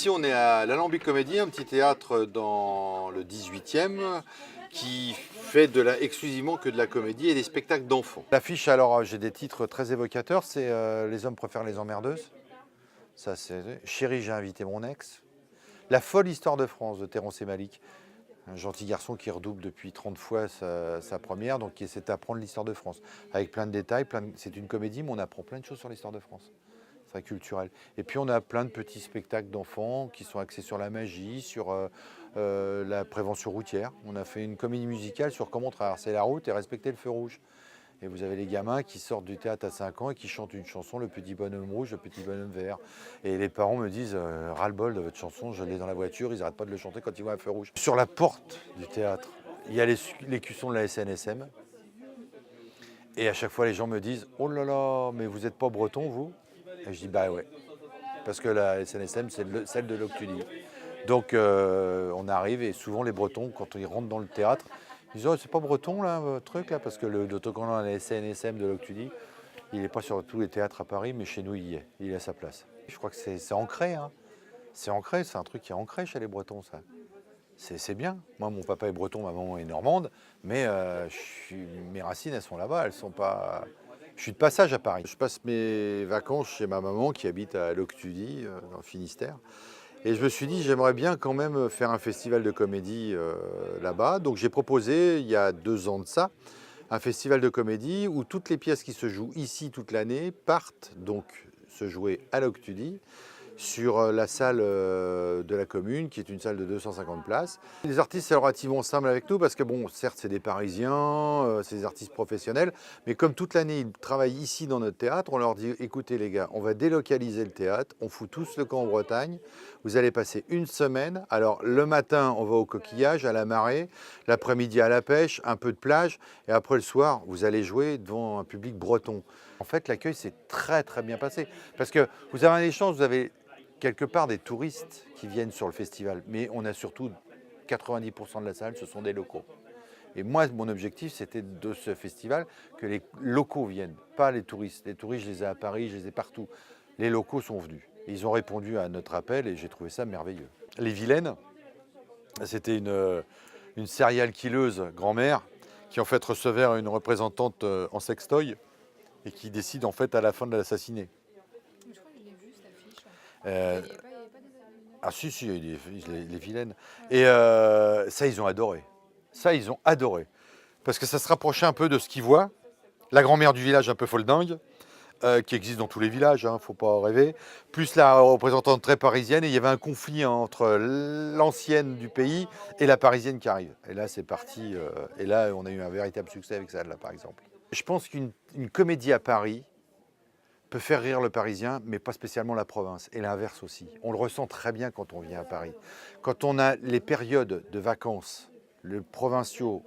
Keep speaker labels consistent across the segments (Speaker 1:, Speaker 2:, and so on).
Speaker 1: ici, on est à l'Alambic Comédie, un petit théâtre dans le 18e qui fait exclusivement que de la comédie et des spectacles d'enfants. L'affiche, alors j'ai des titres très évocateurs, c'est Les hommes préfèrent les emmerdeuses. Ça, c'est Chérie, j'ai invité mon ex. La folle histoire de France de Terrence et Malick. Un gentil garçon qui redouble depuis 30 fois sa première, donc qui essaie d'apprendre l'histoire de France. Avec plein de détails, c'est une comédie, mais on apprend plein de choses sur l'histoire de France. Très culturel. Et puis on a plein de petits spectacles d'enfants qui sont axés sur la magie, sur la prévention routière. On a fait une comédie musicale sur comment traverser la route et respecter le feu rouge. Et vous avez les gamins qui sortent du théâtre à 5 ans et qui chantent une chanson, le petit bonhomme rouge, le petit bonhomme vert. Et les parents me disent, ras-le-bol de votre chanson, je l'ai dans la voiture, ils n'arrêtent pas de le chanter quand ils voient un feu rouge. Sur la porte du théâtre, il y a les cuissons de la SNSM. Et à chaque fois, les gens me disent, oh là là, mais vous n'êtes pas breton, vous? Et je dis, bah ouais, parce que la SNSM, c'est celle de l'Octudie. Donc on arrive et souvent les Bretons, quand ils rentrent dans le théâtre, ils disent, oh, c'est pas breton là, votre truc là, parce que l'autocollant à la SNSM de l'Octudie, il n'est pas sur tous les théâtres à Paris, mais chez nous, il y est, il a sa place. Je crois que c'est ancré, hein. C'est ancré, c'est un truc qui est ancré chez les Bretons, ça. C'est bien. Moi, mon papa est breton, ma maman est normande, mais mes racines, elles sont là-bas, elles sont pas... Je suis de passage à Paris. Je passe mes vacances chez ma maman qui habite à Loctudie, dans le Finistère. Et je me suis dit, j'aimerais bien quand même faire un festival de comédie là-bas. Donc j'ai proposé, il y a 2 ans de ça, un festival de comédie où toutes les pièces qui se jouent ici toute l'année partent donc se jouer à Loctudie, sur la salle de la commune, qui est une salle de 250 places. Les artistes, c'est relativement simple avec nous, parce que bon, certes, c'est des Parisiens, c'est des artistes professionnels, mais comme toute l'année, ils travaillent ici dans notre théâtre, on leur dit, écoutez les gars, on va délocaliser le théâtre, on fout tous le camp en Bretagne, vous allez passer une semaine, alors le matin, on va au coquillage, à la marée, l'après-midi à la pêche, un peu de plage, et après le soir, vous allez jouer devant un public breton. En fait, l'accueil s'est très très bien passé, parce que vous avez un échange, vous avez quelque part des touristes qui viennent sur le festival, mais on a surtout 90% de la salle, ce sont des locaux. Et moi, mon objectif, c'était de ce festival que les locaux viennent, pas les touristes. Les touristes, je les ai à Paris, je les ai partout. Les locaux sont venus. Ils ont répondu à notre appel et j'ai trouvé ça merveilleux. Les Vilaines, c'était une serial killeuse grand-mère qui en fait recevait une représentante en sextoy et qui décide en fait à la fin de l'assassiner.
Speaker 2: Je crois que je l'ai vu cette affiche.
Speaker 1: Euh,
Speaker 2: Il n'y a pas des...
Speaker 1: Ah si, si, les vilaines. Et ça, ils ont adoré. Ça, ils ont adoré. Parce que ça se rapprochait un peu de ce qu'ils voient. La grand-mère du village un peu folle dingue, qui existe dans tous les villages, hein, faut pas rêver. Plus la représentante très parisienne. Et il y avait un conflit hein, entre l'ancienne du pays et la parisienne qui arrive. Et là, c'est parti. Et là, on a eu un véritable succès avec ça, là, par exemple. Je pense qu'une comédie à Paris peut faire rire le Parisien, mais pas spécialement la province. Et l'inverse aussi. On le ressent très bien quand on vient à Paris. Quand on a les périodes de vacances, les provinciaux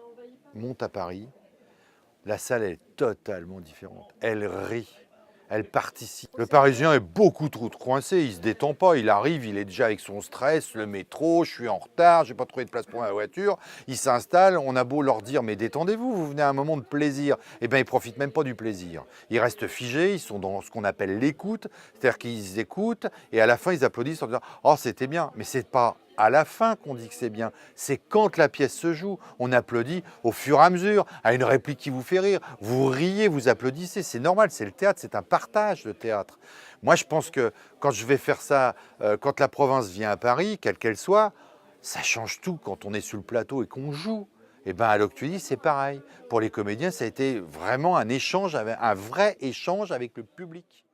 Speaker 1: montent à Paris, la salle est totalement différente. Elle rit, elle participe. Le Parisien est beaucoup trop coincé, il ne se détend pas. Il arrive, il est déjà avec son stress, le métro, je suis en retard, je n'ai pas trouvé de place pour ma voiture. Il s'installe, on a beau leur dire, mais détendez-vous, vous venez à un moment de plaisir. Eh bien, ils ne profitent même pas du plaisir. Ils restent figés, ils sont dans ce qu'on appelle l'écoute, c'est-à-dire qu'ils écoutent et à la fin, ils applaudissent en disant « Oh, c'était bien », mais c'est pas à la fin qu'on dit que c'est bien, c'est quand la pièce se joue. On applaudit au fur et à mesure, à une réplique qui vous fait rire. Vous riez, vous applaudissez, c'est normal, c'est le théâtre, c'est un partage de théâtre. Moi, je pense que quand je vais faire ça, quand la province vient à Paris, quelle qu'elle soit, ça change tout quand on est sur le plateau et qu'on joue. Et bien à l'Octudie, c'est pareil. Pour les comédiens, ça a été vraiment un échange, un vrai échange avec le public.